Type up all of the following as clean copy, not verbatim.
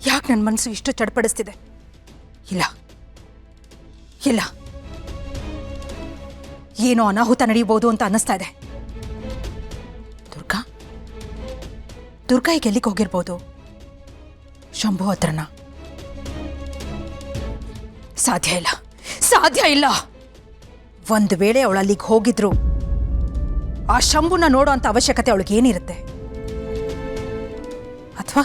ಯಾಕೆ ನನ್ನ ಮನಸ್ಸು ಇಷ್ಟು ಚಡ್ಪಡಿಸ್ತಿದೆ? ಇಲ್ಲ ಇಲ್ಲ, ಏನೋ ಅನಾಹುತ ನಡೆಯಬಹುದು ಅಂತ ಅನ್ನಿಸ್ತಾ ಇದೆ. ದುರ್ಗಾ ಈಗ ಎಲ್ಲಿಗೆ ಹೋಗಿರ್ಬೋದು? ಶಂಭು ಹತ್ರನ? ಸಾಧ್ಯ ಇಲ್ಲ, ಸಾಧ್ಯ ಇಲ್ಲ. ಒಂದು ವೇಳೆ ಅವಳು ಅಲ್ಲಿಗೆ ಹೋಗಿದ್ರು ಆ ಶಂಭುನ ನೋಡೋ ಅಂತ ಅವಶ್ಯಕತೆ ಅವಳಿಗೆ ಏನಿರುತ್ತೆ? ಅಥವಾ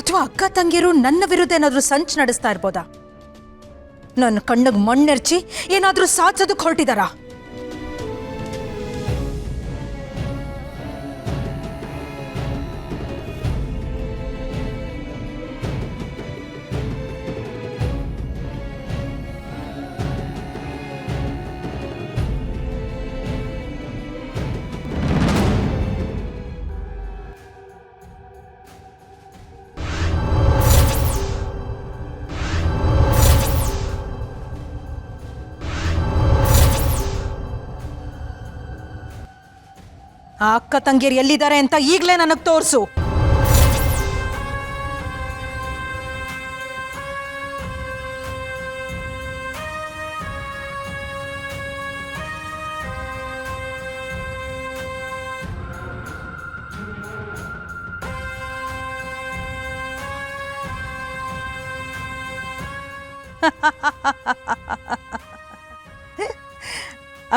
ಅಥವಾ ಅಕ್ಕ ತಂಗಿರು ನನ್ನ ವಿರುದ್ಧ ಏನಾದರೂ ಸಂಚು ನಡೆಸ್ತಾ ಇರ್ಬೋದಾ? ನನ್ನ ಕಣ್ಣಿಗೆ ಮಣ್ಣೆರ್ಚಿ ಏನಾದರೂ ಸಾಧಿಸೋದಕ್ಕೆ ಹೊರಟಿದಾರಾ? ಆ ಅಕ್ಕ ತಂಗಿಯರು ಎಲ್ಲಿದ್ದಾರೆ ಅಂತ ಈಗಲೇ ನನಗೆ ತೋರಿಸು.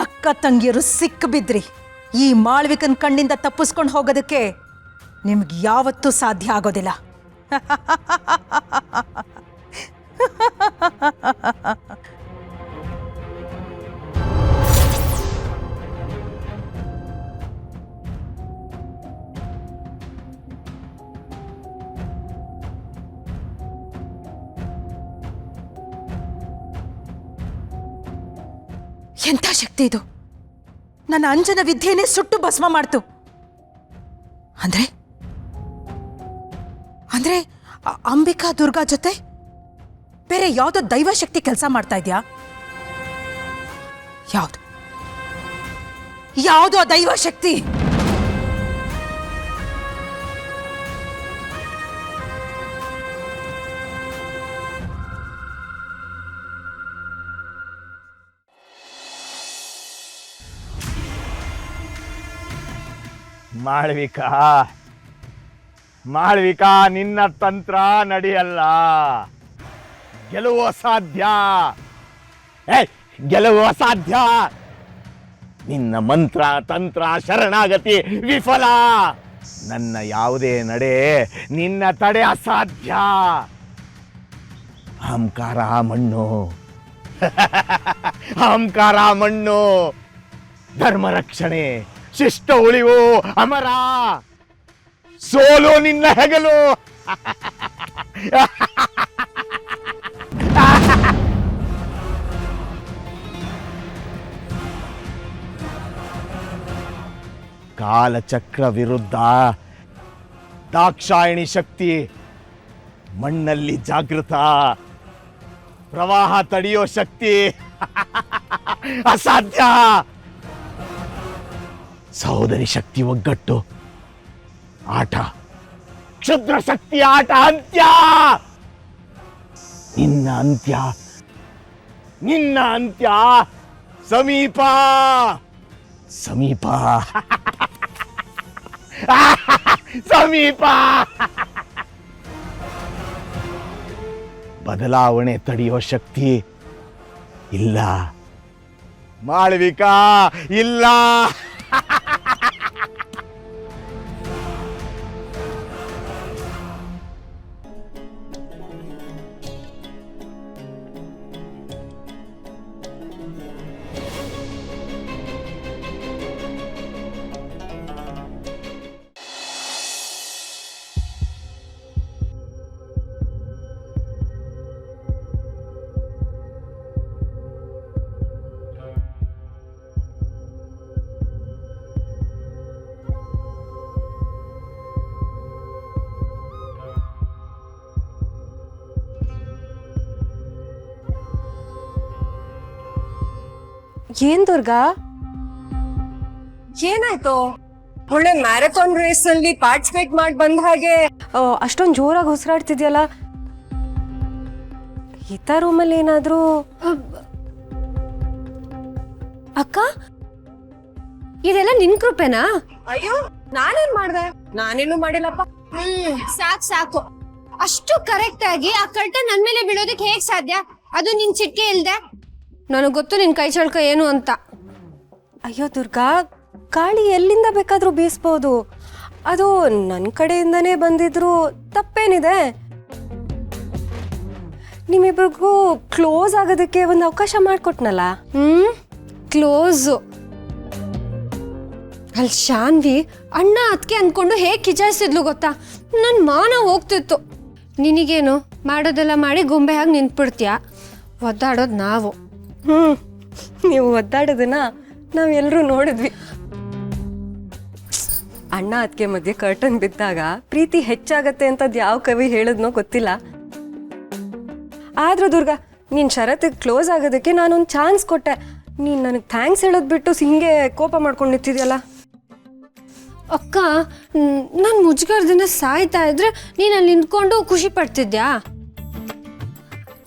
ಅಕ್ಕ ತಂಗಿಯರು ಸಿಕ್ಕಿಬಿದ್ರಿ. ಈ ಮಾಳ್ವಿಕನ್ ಕಣ್ಣಿಂದ ತಪ್ಪಿಸ್ಕೊಂಡು ಹೋಗೋದಕ್ಕೆ ನಿಮ್ಗೆ ಯಾವತ್ತೂ ಸಾಧ್ಯ ಆಗೋದಿಲ್ಲ. ಎಂಥ ಶಕ್ತಿ ಇದು! ನನ್ನ ಅಂಜನ ವಿದ್ಯೆನೇ ಸುಟ್ಟು ಭಸ್ಮ ಮಾಡ್ತು. ಅಂದ್ರೆ ಅಂದ್ರೆ ಅಂಬಿಕಾ ದುರ್ಗಾ ಜೊತೆ ಬೇರೆ ಯಾವುದೋ ದೈವಶಕ್ತಿ ಕೆಲಸ ಮಾಡ್ತಾ ಇದೆಯಾ? ಯಾವುದೋ ದೈವಶಕ್ತಿ? ಮಾಳ್ವಿಕಾ, ನಿನ್ನ ತಂತ್ರ ನಡೆಯಲ್ಲ. ಗೆಲುವು ಅಸಾಧ್ಯ. ಗೆಲುವು ಅಸಾಧ್ಯ. ನಿನ್ನ ಮಂತ್ರ ತಂತ್ರ ಶರಣಾಗತಿ ವಿಫಲ. ನನ್ನ ಯಾವುದೇ ನಡೆ ನಿನ್ನ ತಡೆ ಅಸಾಧ್ಯ. ಅಹಂಕಾರ ಮಣ್ಣು. ಅಹಂಕಾರ ಮಣ್ಣು. ಧರ್ಮ ರಕ್ಷಣೆ, ಶಿಷ್ಟ ಉಳಿವು ಅಮರ. ಸೋಲು ನಿನ್ನ ಹೆಗಲು. ಕಾಲಚಕ್ರ ವಿರುದ್ಧ ದಾಕ್ಷಾಯಣಿ ಶಕ್ತಿ. ಮಣ್ಣಲ್ಲಿ ಜಾಗೃತ. ಪ್ರವಾಹ ತಡೆಯೋ ಶಕ್ತಿ ಅಸಾಧ್ಯ. ಸಹೋದರಿ ಶಕ್ತಿ ಒಗ್ಗಟ್ಟು. ಆಟ, ಕ್ಷುದ್ರ ಶಕ್ತಿ ಆಟ ಅಂತ್ಯ. ನಿನ್ನ ಅಂತ್ಯ ಸಮೀಪ. ಸಮೀಪ ಸಮೀಪ. ಬದಲಾವಣೆ ತಡೆಯೋ ಶಕ್ತಿ ಇಲ್ಲ ಮಾಳ್ವಿಕಾ, ಇಲ್ಲ. ಏನ್ ದುರ್ಗಾ, ಏನಾಯ್ತು? ಒಳ್ಳೆ ಮ್ಯಾರಥಾನ್ ರೇಸ್ ಅಲ್ಲಿ ಪಾರ್ಟಿಸಿಪೇಟ್ ಮಾಡಿ ಬಂದ ಹಾಗೆ ಅಷ್ಟೊಂದು ಜೋರಾಗಿ ಉಸಿರಾಡ್ತಿದ್ಯಲ್ಲ. ಈತ ರೂಮಲ್ಲಿ ಏನಾದ್ರೂ ಅಕ್ಕ ಇದೆಲ್ಲ ನಿನ್ ಕೃಪೆನಾ? ಅಯ್ಯೋ ನಾನೇನ್ ಮಾಡ್ದೆ? ನಾನೇನು ಮಾಡಿಲ್ಲಪ್ಪ. ಸಾಕು ಅಷ್ಟು ಕರೆಕ್ಟ್ ಆಗಿ ಆ ಕರ್ಟನ್ ನನ್ ಮೇಲೆ ಬೀಳೋದಕ್ಕೆ ಹೇಗ್ ಸಾಧ್ಯ? ಅದು ನಿನ್ ಚಿಟ್ಕೆ ಇಲ್ದೆ. ನನಗ್ ಗೊತ್ತು ನಿನ್ ಕೈ ಚಳಕ ಏನು ಅಂತ. ಅಯ್ಯೋ ದುರ್ಗಾ, ಗಾಳಿ ಎಲ್ಲಿಂದ ಬೇಕಾದ್ರೂ ಬೀಸ್ಬೋದು. ಅದು ನನ್ನ ಕಡೆಯಿಂದನೇ ಬಂದಿದ್ರು ತಪ್ಪೇನಿದೆ? ನಿಮ್ಮಿಬ್ರಿಗೂ ಕ್ಲೋಸ್ ಆಗೋದಕ್ಕೆ ಒಂದು ಅವಕಾಶ ಮಾಡಿಕೊಟ್ನಲ್ಲ. ಕ್ಲೋಸು ಅಲ್ಲಿ ಶಾನ್ವಿ ಅಣ್ಣ ಅದಕ್ಕೆ ಅನ್ಕೊಂಡು ಹೇಗ್ ಕಿಚಾಯಿಸಿದ್ಲು ಗೊತ್ತಾ? ನನ್ ಮಾನ ಹೋಗ್ತಿತ್ತು. ನಿನಗೇನು ಮಾಡೋದೆಲ್ಲ ಮಾಡಿ ಗೊಂಬೆ ಹಾಗೆ ನಿಂತ್ಬಿಡ್ತೀಯ, ಒದ್ದಾಡೋದು ನಾವು. ನೀವು ಒದ್ದಾಡೋದನ್ನ ನಾವೆಲ್ಲರೂ ನೋಡಿದ್ವಿ. ಅಣ್ಣ ಅದಕ್ಕೆ ಮಧ್ಯೆ ಕರ್ಟನ್ ಬಿದ್ದಾಗ ಪ್ರೀತಿ ಹೆಚ್ಚಾಗತ್ತೆ ಅಂತದ್ ಯಾವ ಕವಿ ಹೇಳಿದ್ನೋ ಗೊತ್ತಿಲ್ಲ. ಆದ್ರೂ ದುರ್ಗಾ, ನೀನ್ ಷರತ್ತಿಗೆ ಕ್ಲೋಸ್ ಆಗೋದಕ್ಕೆ ನಾನೊಂದು ಚಾನ್ಸ್ ಕೊಟ್ಟೆ. ನೀನ್ ನನಗೆ ಥ್ಯಾಂಕ್ಸ್ ಹೇಳೋದ್ ಬಿಟ್ಟು ಹಿಂಗೆ ಕೋಪ ಮಾಡ್ಕೊಂಡು ನಿಂತಿದ್ಯಲ್ಲ. ಅಕ್ಕ, ನಾನು ಮುಜುಗರದಿಂದ ಸಾಯ್ತಾ ಇದ್ರೆ ನೀನು ಅಲ್ಲಿ ನಿಂತ್ಕೊಂಡು ಖುಷಿ ಪಡ್ತಿದ್ಯಾ?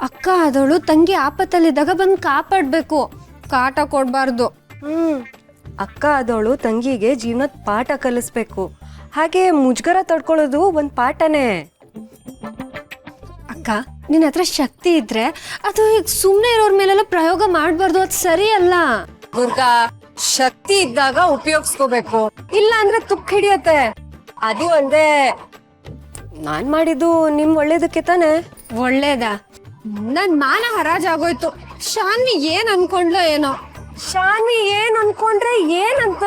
ಅಕ್ಕ ಆದವಳು ತಂಗಿ ಆಪತ್ತಲ್ಲಿದ್ದಾಗ ಬಂದು ಕಾಪಾಡಬೇಕು, ಕಾಟ ಕೊಡಬಾರ್ದು. ಅಕ್ಕ ಆದವಳು ತಂಗಿಗೆ ಜೀವನದ ಪಾಠ ಕಲಿಸ್ಬೇಕು. ಹಾಗೆ ಮುಜುಗರ ತಡ್ಕೊಳ್ಳೋದು ಒಂದು ಪಾಠನೇ. ಅಕ್ಕ, ನಿನ್ನ ಹತ್ರ ಶಕ್ತಿ ಇದ್ರೆ ಅದು ಈಗ ಸುಮ್ಮನೆ ಇರೋರ್ ಮೇಲೆಲ್ಲ ಪ್ರಯೋಗ ಮಾಡಬಾರ್ದು, ಅದು ಸರಿ ಅಲ್ಲ. ದುರ್ಗಾ, ಶಕ್ತಿ ಇದ್ದಾಗ ಉಪಯೋಗಿಸ್ಕೋಬೇಕು, ಇಲ್ಲ ಅಂದ್ರೆ ತುಕ್ ಹಿಡಿಯತ್ತೆ. ಅದು ಅಂದೆ ನಾನ್ ಮಾಡಿದ್ದು ನಿಮ್ ಒಳ್ಳೇದಕ್ಕೆ ತಾನೆ. ಒಳ್ಳೇದ? ನನ್ ಮಾನ ಹರಾಜಾಗೋಯ್ತು. ಶಾನ್ವಿ ಏನ್ ಅನ್ಕೊಂಡ್ಲೋ ಏನೋ. ಶಾನ್ವಿ ಏನ್ ಅನ್ಕೊಂಡ್ರೆ ಏನಂತ?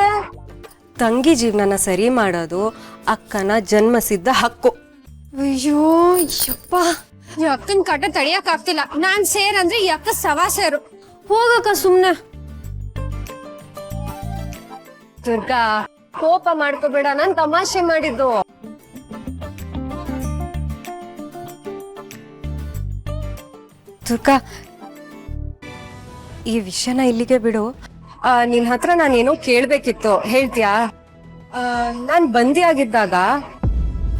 ತಂಗಿ ಜೀವನನ ಸರಿ ಮಾಡೋದು ಅಕ್ಕನ ಜನ್ಮಸಿದ್ಧ ಹಕ್ಕು. ಅಯ್ಯೋ ಯಪ್ಪ, ಈ ಅಕ್ಕನ ಕಾಟ ತಡಿಯಕ್ ಆಗ್ತಿಲ್ಲ. ನಾನ್ ಸೇರಂದ್ರೆ ಈ ಅಕ್ಕ ಸವಾ ಸೇರು. ಹೋಗಕ್ಕ ಸುಮ್ನೆ. ದುರ್ಗಾ, ಕೋಪ ಮಾಡ್ಕೋಬೇಡ, ನಾನ್ ತಮಾಷೆ ಮಾಡಿದ್ದು. ದುರ್ಗಾ, ಈ ವಿಷಯನ ಇಲ್ಲಿಗೆ ಬಿಡು. ನಿನ್ ಹತ್ರ ನಾನೇನೋ ಕೇಳ್ಬೇಕಿತ್ತು, ಹೇಳ್ತೀಯಾ? ನಾನ್ ಬಂದಿ ಆಗಿದ್ದಾಗ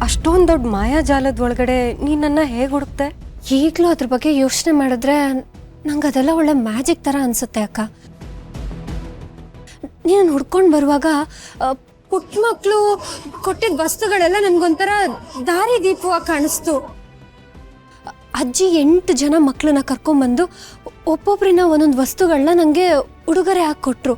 ಅಷ್ಟೊಂದ್ ದೊಡ್ಡ ಮಾಯಾಜಾಲದ ಒಳಗಡೆ ನೀನ್ ನನ್ನ ಹೇಗ್ ಹುಡುಕ್ತೆ? ಈಗ್ಲೂ ಅದ್ರ ಬಗ್ಗೆ ಯೋಚನೆ ಮಾಡಿದ್ರೆ ನಂಗೆ ಅದೆಲ್ಲ ಒಳ್ಳೆ ಮ್ಯಾಜಿಕ್ ತರ ಅನ್ಸುತ್ತೆ ಅಕ್ಕ. ನೀನು ಹುಡ್ಕೊಂಡು ಬರುವಾಗ ಪುಟ್ಟ ಮಕ್ಕಳು ಕೊಟ್ಟಿದ್ದ ವಸ್ತುಗಳೆಲ್ಲ ನನ್ಗೊಂಥರ ದಾರಿ ದೀಪವಾಗಿ ಕಾಣಿಸ್ತು. ಅಜ್ಜಿ 8 ಜನ ಮಕ್ಕಳನ್ನ ಕರ್ಕೊಂಡ್ಬಂದು ಒಬ್ಬೊಬ್ರಿನ ಒಂದೊಂದು ವಸ್ತುಗಳನ್ನ ನನಗೆ ಉಡುಗೊರೆ ಹಾಕಿ ಕೊಟ್ರು.